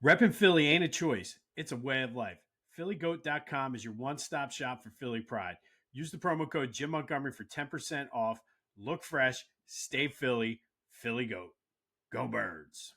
Reppin' Philly ain't a choice. It's a way of life. PhillyGoat.com is your one-stop shop for Philly pride. Use the promo code Jim Montgomery for 10% off. Look fresh, stay Philly, Philly Goat. Go Birds.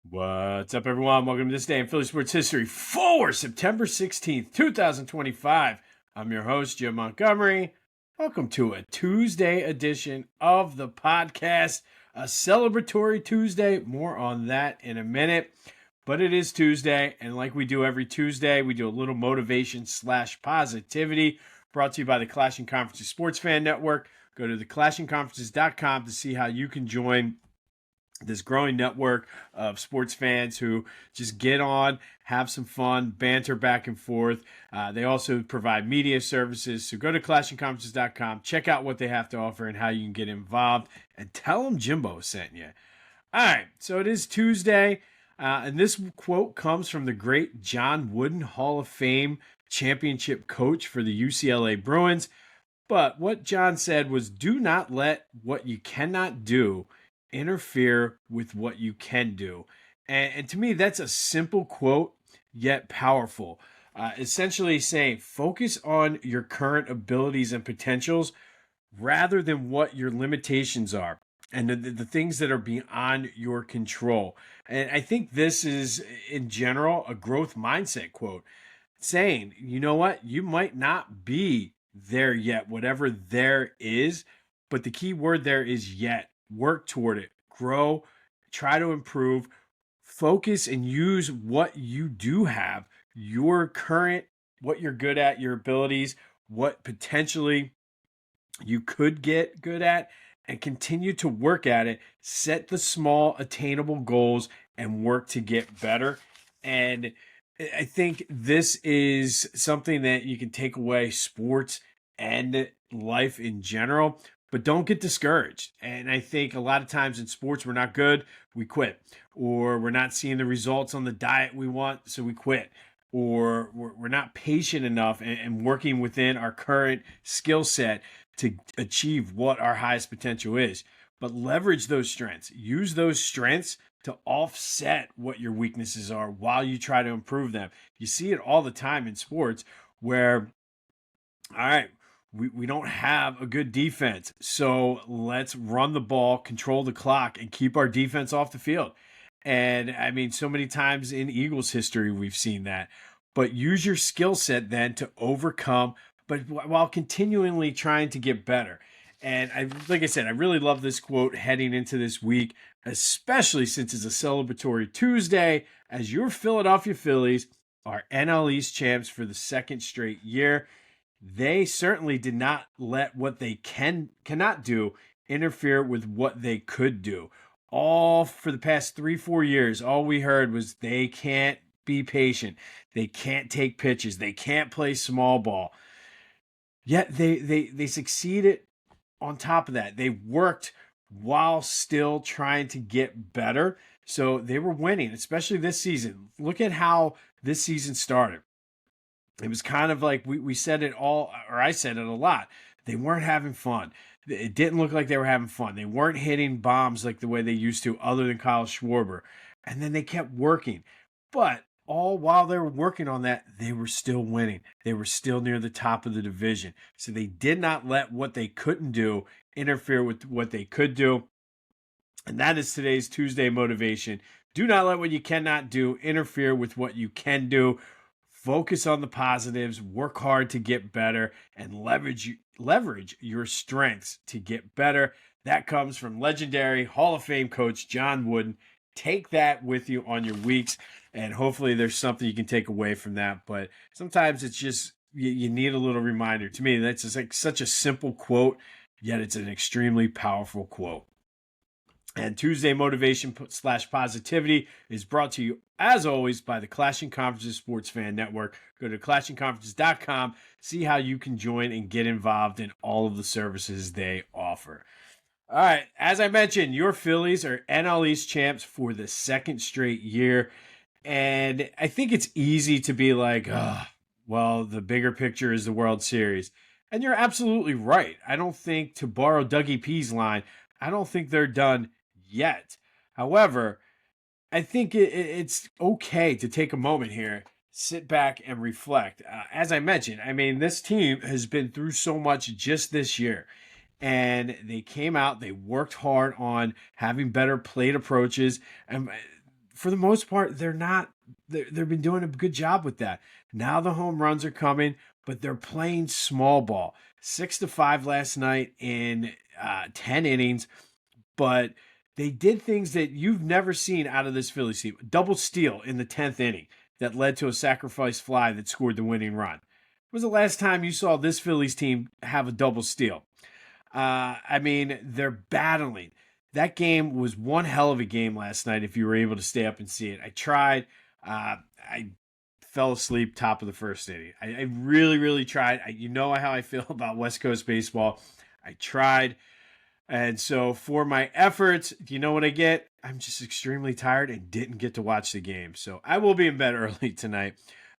What's up, everyone? Welcome to this day in Philly sports history for September 16th, 2025. I'm your host, Jim Montgomery. Welcome to a Tuesday edition of the podcast, a celebratory Tuesday. More on that in a minute. But it is Tuesday, and like we do every Tuesday, we do a little motivation / positivity brought to you by the Clashing Conferences Sports Fan Network. Go to theclashingconferences.com to see how you can join this growing network of sports fans who just get on, have some fun, banter back and forth. They also provide media services. So go to clashingconferences.com, check out what they have to offer and how you can get involved, and tell them Jimbo sent you. All right, so it is Tuesday, and this quote comes from the great John Wooden, Hall of Fame championship coach for the UCLA Bruins. But what John said was, do not let what you cannot do interfere with what you can do. And to me, that's a simple quote, yet powerful. Essentially saying, focus on your current abilities and potentials rather than what your limitations are and the things that are beyond your control. And I think this is, in general, a growth mindset quote saying, you know what, you might not be there yet, whatever there is, but the key word there is yet. Work toward it, grow, try to improve, focus and use what you do have, your current, what you're good at, your abilities, what potentially you could get good at, and continue to work at it. Set the small attainable goals and work to get better. And I think this is something that you can take away sports and life in general, but don't get discouraged. And I think a lot of times in sports, we're not good, we quit, or we're not seeing the results on the diet we want, so we quit, or we're not patient enough and working within our current skill set to achieve what our highest potential is. But leverage those strengths, use those strengths to offset what your weaknesses are while you try to improve them. You see it all the time in sports where, all right, we don't have a good defense, so let's run the ball, control the clock, and keep our defense off the field. And I mean, so many times in Eagles history, we've seen that. But use your skill set then to overcome, but while continually trying to get better. And like I said, I really love this quote heading into this week, especially since it's a celebratory Tuesday, as your Philadelphia Phillies are NL East champs for the second straight year. They certainly did not let what they cannot do interfere with what they could do. All for the past 3-4 years, all we heard was they can't be patient. They can't take pitches. They can't play small ball. Yet they succeeded on top of that. They worked while still trying to get better. So they were winning, especially this season. Look at how this season started. It was kind of like we said it all, or I said it a lot. They weren't having fun. It didn't look like they were having fun. They weren't hitting bombs like the way they used to, other than Kyle Schwarber. And then they kept working. But all while they were working on that, they were still winning. They were still near the top of the division. So they did not let what they couldn't do interfere with what they could do. And that is today's Tuesday motivation. Do not let what you cannot do interfere with what you can do. Focus on the positives, work hard to get better, and leverage your strengths to get better. That comes from legendary Hall of Fame coach John Wooden. Take that with you on your weeks, and hopefully there's something you can take away from that. But sometimes it's just, you need a little reminder. To me, that's just like such a simple quote, yet it's an extremely powerful quote. And Tuesday Motivation / Positivity is brought to you, as always, by the Clashing Conferences Sports Fan Network. Go to clashingconferences.com, see how you can join and get involved in all of the services they offer. All right, as I mentioned, your Phillies are NL East champs for the second straight year. And I think it's easy to be like, oh, well, the bigger picture is the World Series. And you're absolutely right. I don't think, to borrow Dougie P's line, I don't think they're done yet. However, I think it's okay to take a moment here, sit back and reflect. As I mentioned, I mean, this team has been through so much just this year. And they came out, they worked hard on having better plate approaches. And for the most part, they've been doing a good job with that. Now the home runs are coming, but they're playing small ball. 6-5 last night in 10 innings. But they did things that you've never seen out of this Phillies team. Double steal in the 10th inning that led to a sacrifice fly that scored the winning run. When was the last time you saw this Phillies team have a double steal? I mean, they're battling. That game was one hell of a game last night if you were able to stay up and see it. I tried. I fell asleep top of the first inning. I really, really tried. You know how I feel about West Coast baseball. I tried. And so for my efforts, do you know what I get? I'm just extremely tired and didn't get to watch the game. So I will be in bed early tonight.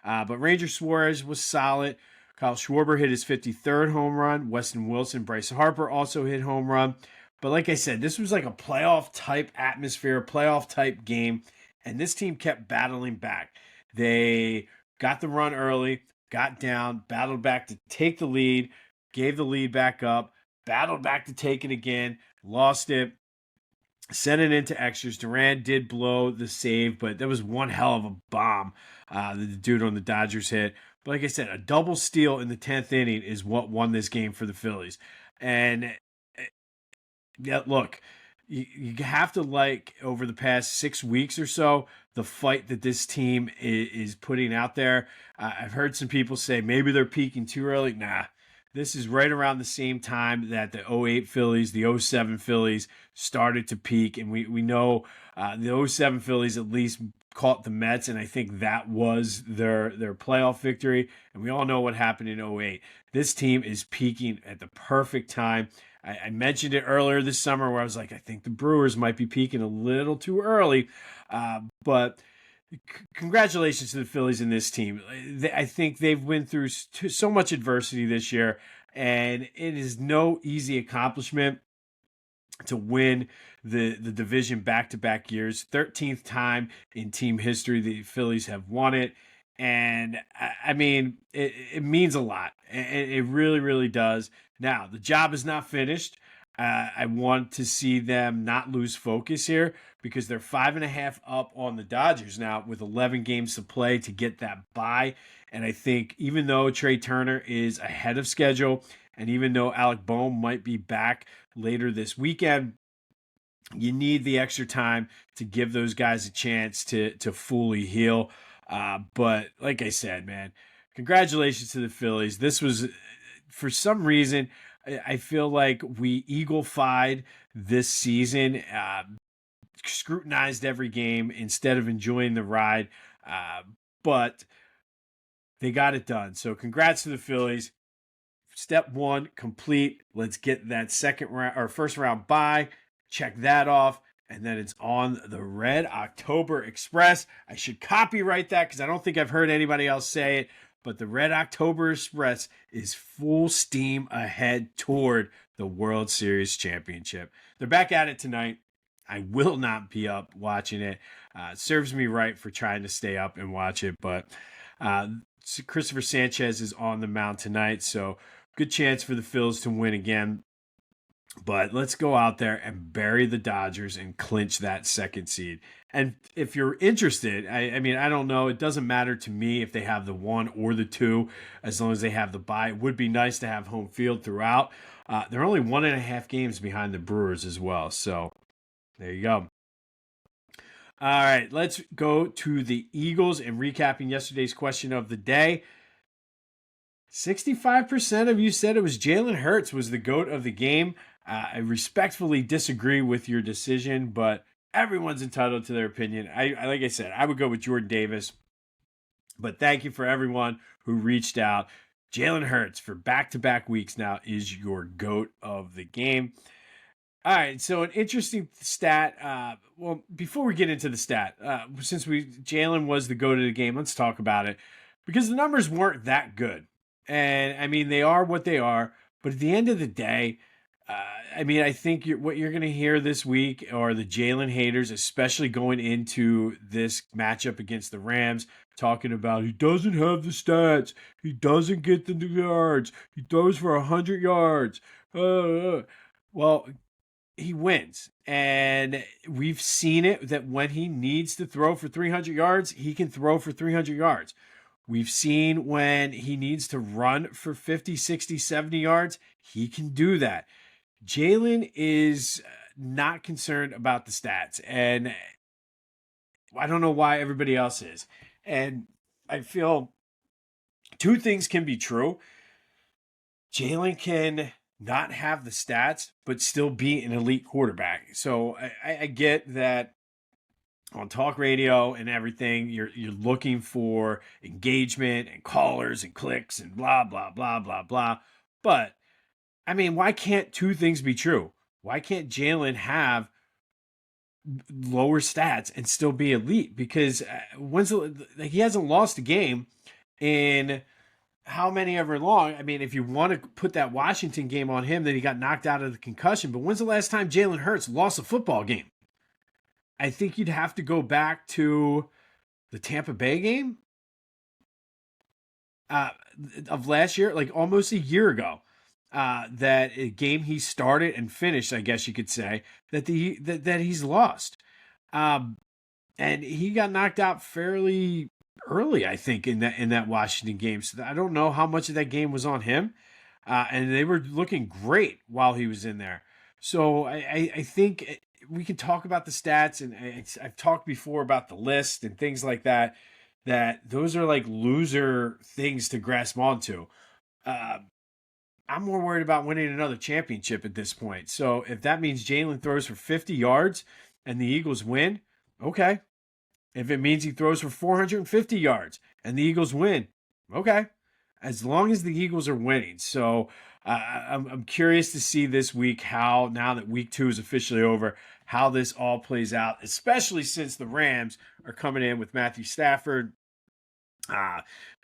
But Ranger Suarez was solid. Kyle Schwarber hit his 53rd home run. Weston Wilson, Bryce Harper also hit home run. But like I said, this was like a playoff type atmosphere, playoff type game. And this team kept battling back. They got the run early, got down, battled back to take the lead, gave the lead back up, battled back to take it again, lost it, sent it into extras. Duran did blow the save, but that was one hell of a bomb that the dude on the Dodgers hit. But like I said, a double steal in the 10th inning is what won this game for the Phillies. And yeah, look, you have to like over the past 6 weeks or so, the fight that this team is putting out there. I've heard some people say maybe they're peaking too early. Nah, this is right around the same time that the 08 Phillies, the 07 Phillies started to peak. And we know the 07 Phillies at least caught the Mets, and I think that was their playoff victory. And we all know what happened in 08. This team is peaking at the perfect time. I mentioned it earlier this summer where I was like, I think the Brewers might be peaking a little too early. But congratulations to the Phillies in this team. I think they've went through so much adversity this year, and it is no easy accomplishment to win the division back-to-back years. 13th time in team history the Phillies have won it. And I mean, it means a lot. It really, really does. Now, the job is not finished. I want to see them not lose focus here because they're 5.5 up on the Dodgers now with 11 games to play to get that bye. And I think even though Trey Turner is ahead of schedule, and even though Alec Bohm might be back later this weekend, you need the extra time to give those guys a chance to fully heal. But like I said, man, congratulations to the Phillies. This was, for some reason, I feel like we eagle-fied this season, scrutinized every game instead of enjoying the ride. But they got it done. So congrats to the Phillies. Step one complete. Let's get that second round or first round bye. Check that off. And then it's on the Red October Express. I should copyright that because I don't think I've heard anybody else say it. But the Red October Express is full steam ahead toward the World Series championship. They're back at it tonight. I will not be up watching it. It serves me right for trying to stay up and watch it. But Christopher Sanchez is on the mound tonight. So good chance for the Phils to win again. But let's go out there and bury the Dodgers and clinch that second seed. And if you're interested, I mean, I don't know. It doesn't matter to me if they have the 1 or the 2, as long as they have the bye. It would be nice to have home field throughout. They're only 1.5 games behind the Brewers as well. So there you go. All right, let's go to the Eagles and recapping yesterday's question of the day. 65% of you said it was Jalen Hurts was the GOAT of the game. I respectfully disagree with your decision, but everyone's entitled to their opinion. Like I said, I would go with Jordan Davis. But thank you for everyone who reached out. Jalen Hurts for back-to-back weeks now is your GOAT of the game. All right, so an interesting stat. Well, before we get into the stat, since Jalen was the GOAT of the game, let's talk about it because the numbers weren't that good, and I mean they are what they are. But at the end of the day, I think what you're going to hear this week are the Jalen haters, especially going into this matchup against the Rams, talking about he doesn't have the stats, he doesn't get the yards, he throws for 100 yards. Well, he wins. And we've seen it that when he needs to throw for 300 yards, he can throw for 300 yards. We've seen when he needs to run for 50, 60, 70 yards, he can do that. Jalen is not concerned about the stats. And I don't know why everybody else is. And I feel two things can be true. Jalen can not have the stats, but still be an elite quarterback. So I get that on talk radio and everything, you're looking for engagement and callers and clicks and blah, blah, blah, blah, blah. But, I mean, why can't two things be true? Why can't Jalen have lower stats and still be elite? Because he hasn't lost a game in how many ever long. I mean, if you want to put that Washington game on him, then he got knocked out of the concussion. But when's the last time Jalen Hurts lost a football game? I think you'd have to go back to the Tampa Bay game of last year, like almost a year ago. That a game he started and finished, I guess you could say, that he's lost. And he got knocked out fairly early, I think, in that Washington game. So I don't know how much of that game was on him. And they were looking great while he was in there. So I think we can talk about the stats, and I've talked before about the list and things like that, that those are like loser things to grasp onto. I'm more worried about winning another championship at this point. So if that means Jalen throws for 50 yards and the Eagles win, okay. If it means he throws for 450 yards and the Eagles win, okay. As long as the Eagles are winning. So I'm curious to see this week how, now that week 2 is officially over, how this all plays out, especially since the Rams are coming in with Matthew Stafford,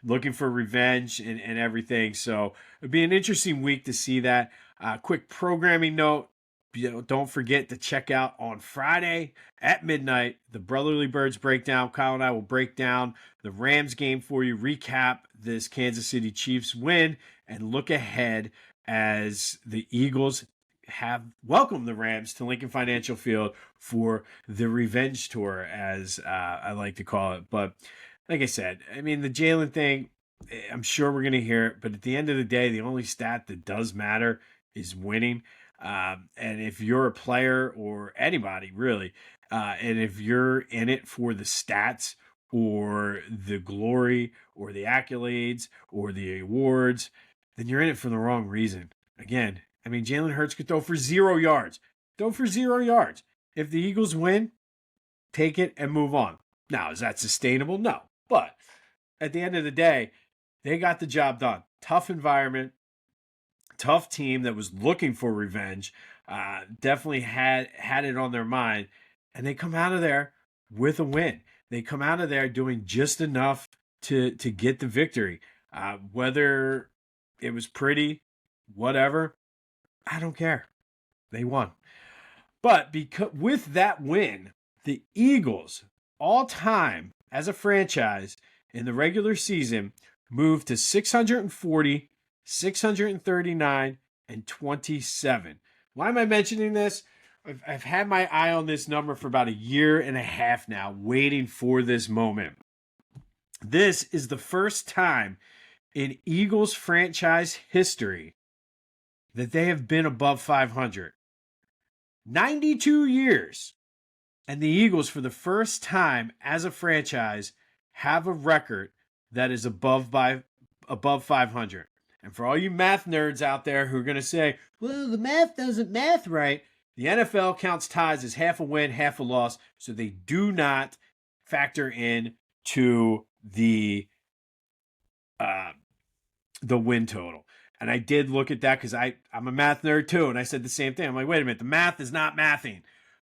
looking for revenge and everything. So it'd be an interesting week to see that. Quick programming note. Don't forget to check out on Friday at midnight, the Brotherly Birds breakdown. Kyle and I will break down the Rams game for you, recap this Kansas City Chiefs win, and look ahead as the Eagles have welcomed the Rams to Lincoln Financial Field for the revenge tour, as I like to call it. But like I said, I mean, the Jalen thing, I'm sure we're going to hear it, but at the end of the day, the only stat that does matter is winning. And if you're a player or anybody really, and if you're in it for the stats or the glory or the accolades or the awards, then you're in it for the wrong reason. Again, I mean, Jalen Hurts could throw for 0 yards. Throw for 0 yards. If the Eagles win, take it and move on. Now, is that sustainable? No. But at the end of the day, they got the job done. Tough environment. Tough team that was looking for revenge, definitely had it on their mind, and they come out of there with a win. They come out of there doing just enough to get the victory. Whether it was pretty, whatever, I don't care. They won. But with that win, the Eagles, all time as a franchise in the regular season, moved to 640, 639, and 27. Why am I mentioning this? I've had my eye on this number for about a year and a half now, waiting for this moment. This is the first time in Eagles franchise history that they have been above 500. 92 years. And the Eagles, for the first time as a franchise, have a record that is above 500. And for all you math nerds out there who are going to say, well, the math doesn't math right, the NFL counts ties as half a win, half a loss, so they do not factor in to the win total. And I did look at that because I'm a math nerd too, and I said the same thing. I'm like, wait a minute, the math is not mathing.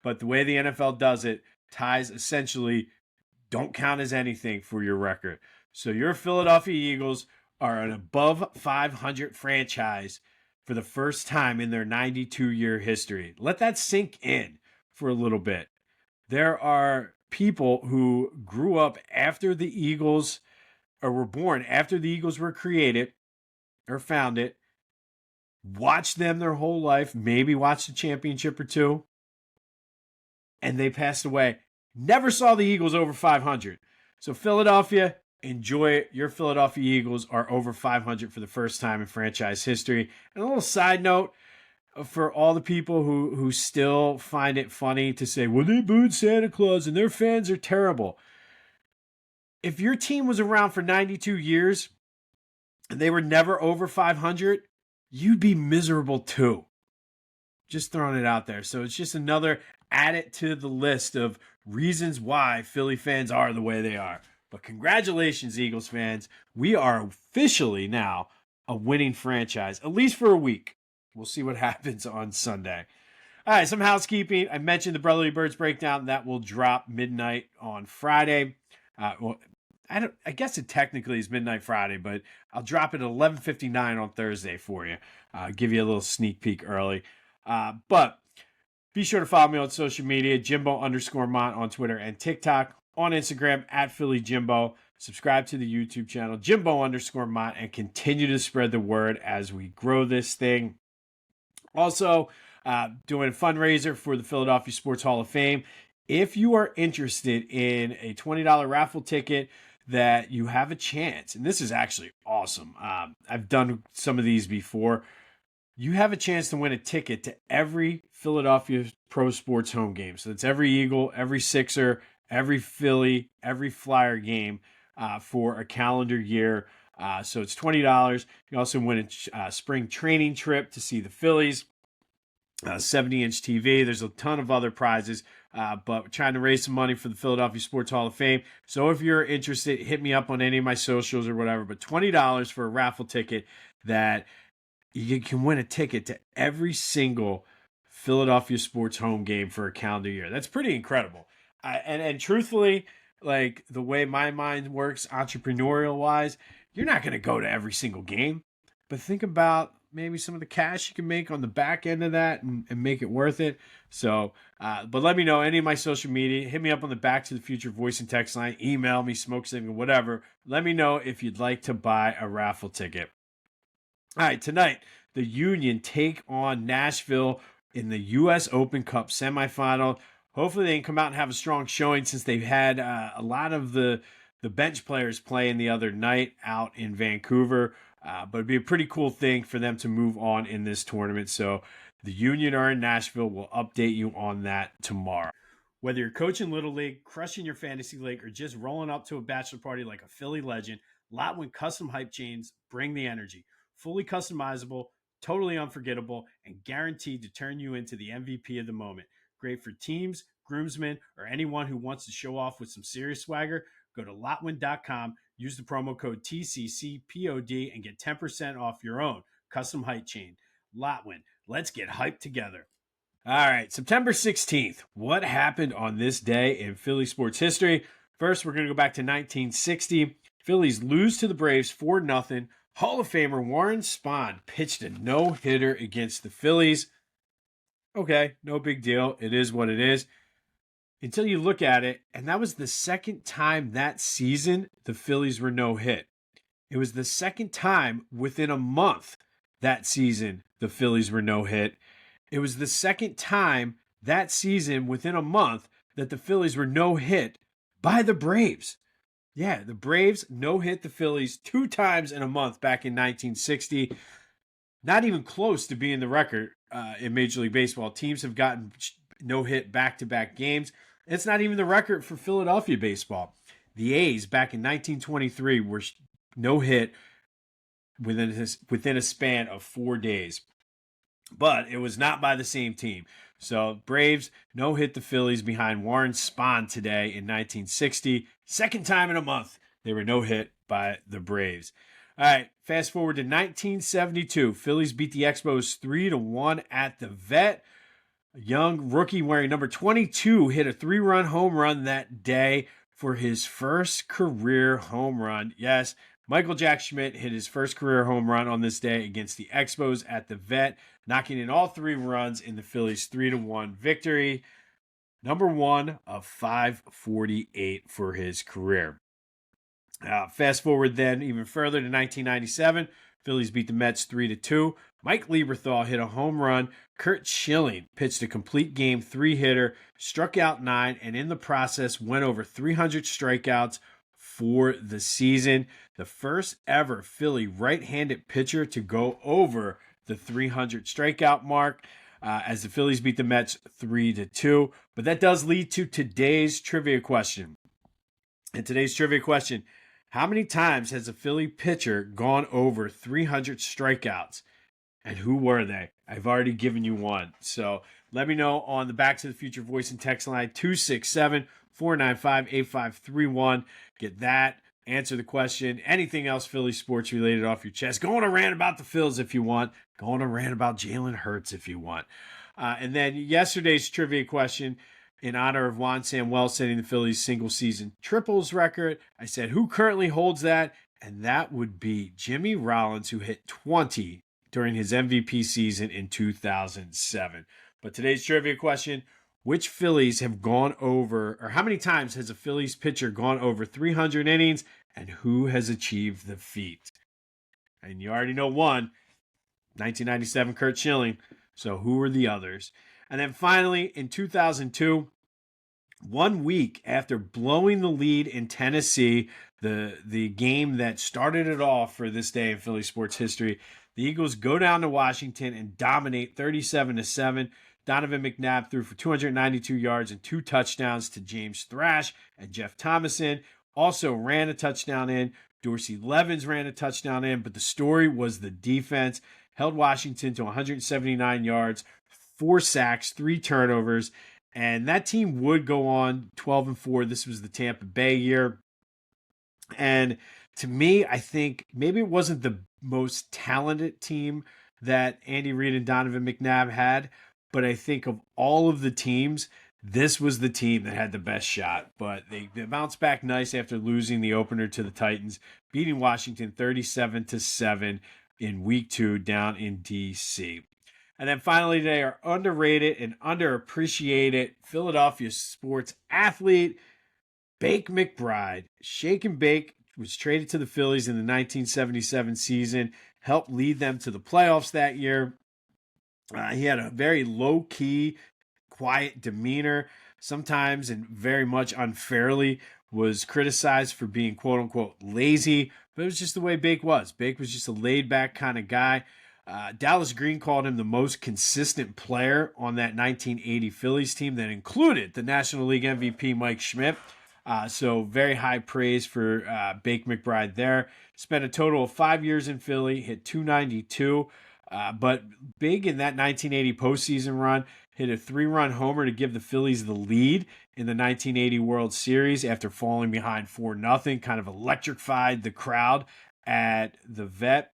But the way the NFL does it, ties essentially don't count as anything for your record. So your Philadelphia Eagles are an above 500 franchise for the first time in their 92-year history. Let that sink in for a little bit. There are people who grew up after the Eagles, or were born after the Eagles were created or founded, watched them their whole life, maybe watched a championship or two, and they passed away. Never saw the Eagles over 500. So Philadelphia, enjoy it. Your Philadelphia Eagles are over 500 for the first time in franchise history. And a little side note for all the people who still find it funny to say, well, they booed Santa Claus and their fans are terrible. If your team was around for 92 years and they were never over 500, you'd be miserable too. Just throwing it out there. So it's just another add it to the list of reasons why Philly fans are the way they are. But congratulations, Eagles fans. We are officially now a winning franchise, at least for a week. We'll see what happens on Sunday. All right, some housekeeping. I mentioned the Brotherly Birds breakdown. That will drop midnight on Friday. I guess it technically is midnight Friday, but I'll drop it at 11:59 on Thursday for you. Give you a little sneak peek early. But be sure to follow me on social media, Jimbo_Mont on Twitter and TikTok, on Instagram at Philly Jimbo. Subscribe to the YouTube channel, Jimbo_Mont, and continue to spread the word as we grow this thing. Also, doing a fundraiser for the Philadelphia Sports Hall of Fame. If you are interested in a $20 raffle ticket, that you have a chance, and this is actually awesome. I've done some of these before. You have a chance to win a ticket to every Philadelphia pro sports home game. So it's every Eagle, every Sixer, every Philly, every Flyer game for a calendar year. So it's $20. You also win a spring training trip to see the Phillies. 70-inch TV. There's a ton of other prizes, but we're trying to raise some money for the Philadelphia Sports Hall of Fame. So if you're interested, hit me up on any of my socials or whatever. But $20 for a raffle ticket that you can win a ticket to every single Philadelphia sports home game for a calendar year. That's pretty incredible. And truthfully, like the way my mind works entrepreneurial-wise, you're not going to go to every single game. But think about maybe some of the cash you can make on the back end of that and make it worth it. So, but let me know, any of my social media, hit me up on the Back to the Future voice and text line, email me, smoke signal, whatever. Let me know if you'd like to buy a raffle ticket. All right, tonight, the Union take on Nashville in the U.S. Open Cup semifinal. Hopefully they can come out and have a strong showing since they've had a lot of the bench players playing the other night out in Vancouver. But it'd be a pretty cool thing for them to move on in this tournament. So the Union are in Nashville. We'll update you on that tomorrow. Whether you're coaching Little League, crushing your fantasy league, or just rolling up to a bachelor party like a Philly legend, Lotwin Custom Hype Chains bring the energy. Fully customizable, totally unforgettable, and guaranteed to turn you into the MVP of the moment. Great for teams, groomsmen, or anyone who wants to show off with some serious swagger. Go to Lotwin.com, use the promo code TCCPOD, and get 10% off your own custom hype chain. Lotwin, let's get hyped together. All right, September 16th. What happened on this day in Philly sports history? First, we're going to go back to 1960. Phillies lose to the Braves 4-0. Hall of Famer Warren Spahn pitched a no-hitter against the Phillies. Okay, no big deal. It is what it is. Until you look at it, and that was the second time that season the Phillies were no-hit. It was the second time within a month that season the Phillies were no-hit. It was the second time that season within a month that the Phillies were no-hit by the Braves. Yeah, the Braves no-hit the Phillies 2 times in a month back in 1960. Not even close to being the record in Major League Baseball. Teams have gotten no-hit back-to-back games. It's not even the record for Philadelphia baseball. The A's back in 1923 were no-hit within a span of 4 days. But it was not by the same team. So Braves no-hit the Phillies behind Warren Spahn today in 1960. Second time in a month they were no-hit by the Braves. All right, fast forward to 1972. Phillies beat the Expos 3-1 at the Vet. A young rookie wearing number 22 hit a 3-run home run that day for his first career home run. Yes, Michael Jack Schmidt hit his first career home run on this day against the Expos at the Vet, knocking in all 3 runs in the Phillies' 3-1 victory. Number 1 of 548 for his career. Fast forward then even further to 1997. Phillies beat the Mets 3-2. Mike Lieberthal hit a home run. Curt Schilling pitched a complete game 3-hitter, struck out 9, and in the process went over 300 strikeouts for the season. The first ever Philly right-handed pitcher to go over the 300 strikeout mark as the Phillies beat the Mets 3-2. But that does lead to today's trivia question. And today's trivia question: how many times has a Philly pitcher gone over 300 strikeouts? And who were they? I've already given you one. So let me know on the Back to the Future voice and text line 267-495-8531. Get that. Answer the question. Anything else Philly sports related off your chest. Go on a rant about the Phils if you want. Go on a rant about Jalen Hurts if you want. And then yesterday's trivia question, in honor of Juan Samuel setting the Phillies single-season triples record, I said, who currently holds that? And that would be Jimmy Rollins, who hit 20 during his MVP season in 2007. But today's trivia question: which Phillies have gone over, or how many times has a Phillies pitcher gone over 300 innings, and who has achieved the feat? And you already know one, 1997 Curt Schilling. So who are the others? And then finally, in 2002, 1 week after blowing the lead in Tennessee, the game that started it all for this day in Philly sports history, the Eagles go down to Washington and dominate 37-7. Donovan McNabb threw for 292 yards and 2 touchdowns to James Thrash and Jeff Thomason. Also ran a touchdown in. Dorsey Levens ran a touchdown in, but the story was the defense. Held Washington to 179 yards, 4 sacks, 3 turnovers, and that team would go on 12-4. This was the Tampa Bay year. And to me, I think maybe it wasn't the most talented team that Andy Reid and Donovan McNabb had, but I think of all of the teams, this was the team that had the best shot. But they bounced back nice after losing the opener to the Titans, beating Washington 37-7 in week 2 down in D.C. And then finally today, our underrated and underappreciated Philadelphia sports athlete, Bake McBride. Shake and Bake was traded to the Phillies in the 1977 season, helped lead them to the playoffs that year. He had a very low-key, quiet demeanor, sometimes and very much unfairly was criticized for being quote-unquote lazy, but it was just the way Bake was. Bake was just a laid-back kind of guy. Dallas Green called him the most consistent player on that 1980 Phillies team that included the National League MVP Mike Schmidt. So very high praise for Bake McBride there. Spent a total of 5 years in Philly, hit 292. But big in that 1980 postseason run, hit a 3-run homer to give the Phillies the lead in the 1980 World Series after falling behind 4-0, kind of electrified the crowd at the Vet.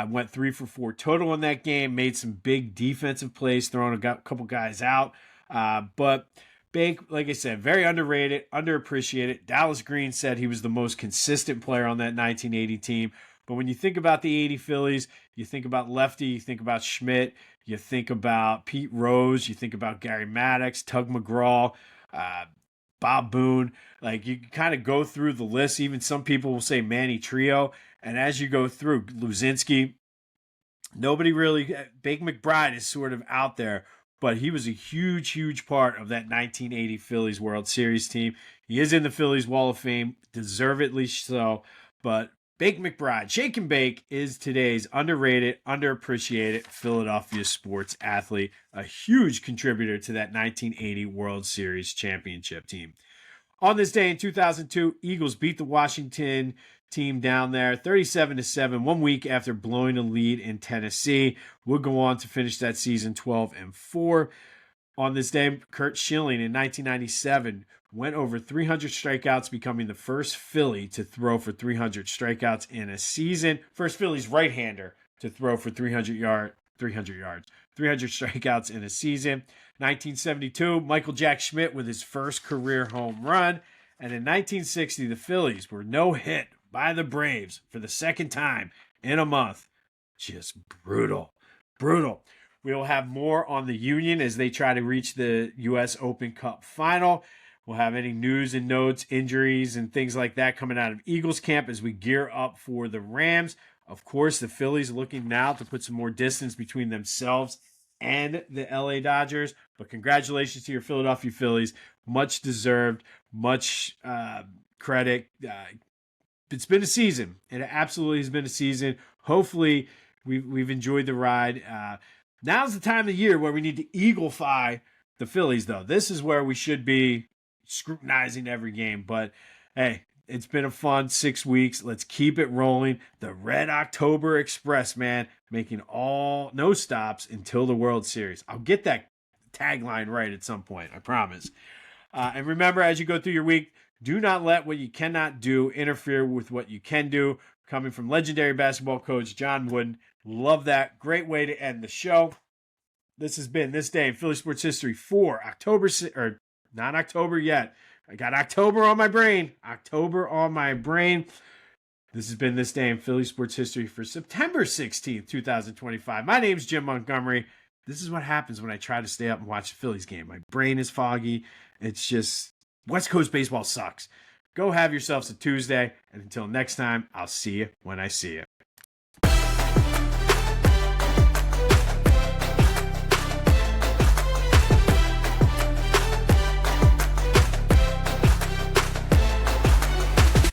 Went 3 for 4 total in that game, made some big defensive plays, throwing a couple guys out. But Bake, like I said, very underrated, underappreciated. Dallas Green said he was the most consistent player on that 1980 team. But when you think about the 80 Phillies, you think about Lefty, you think about Schmidt, you think about Pete Rose, you think about Gary Maddox, Tug McGraw, Bob Boone. Like, you kind of go through the list. Even some people will say Manny Trio. And as you go through, Luzinski, nobody really, Bake McBride is sort of out there, but he was a huge, huge part of that 1980 Phillies World Series team. He is in the Phillies Wall of Fame, deservedly so, but Bake McBride, Shake and Bake, is today's underrated, underappreciated Philadelphia sports athlete, a huge contributor to that 1980 World Series championship team. On this day in 2002, Eagles beat the Washington team down there, 37-7, 1 week after blowing a lead in Tennessee. Would go on to finish that season 12-4. On this day, Curt Schilling in 1997 went over 300 strikeouts, becoming the first Philly to throw for 300 strikeouts in a season. First Phillies right-hander to throw for 300 strikeouts in a season. 1972, Michael Jack Schmidt with his first career home run. And in 1960, the Phillies were no-hit by the Braves for the second time in a month. Just brutal. We will have more on the Union as they try to reach the U.S. Open Cup final. We'll have any news and notes, injuries, and things like that coming out of Eagles camp as we gear up for the Rams. Of course, the Phillies looking now to put some more distance between themselves and the LA Dodgers. But congratulations to your Philadelphia Phillies. Much deserved, much credit. It's been a season. It absolutely has been a season. Hopefully, we've enjoyed the ride. Now's the time of the year where we need to eagle-fy the Phillies, though. This is where we should be scrutinizing every game. But, hey, it's been a fun 6 weeks. Let's keep it rolling. The Red October Express, man, making no stops until the World Series. I'll get that tagline right at some point, I promise. And remember, as you go through your week, do not let what you cannot do interfere with what you can do. Coming from legendary basketball coach John Wooden. Love that. Great way to end the show. This has been This Day in Philly Sports History for October, or not October yet. I got October on my brain. This has been This Day in Philly Sports History for September 16th, 2025. My name's Jim Montgomery. This is what happens when I try to stay up and watch the Phillies game. My brain is foggy. It's just, West Coast baseball sucks. Go have yourselves a Tuesday, and until next time, I'll see you when I see you.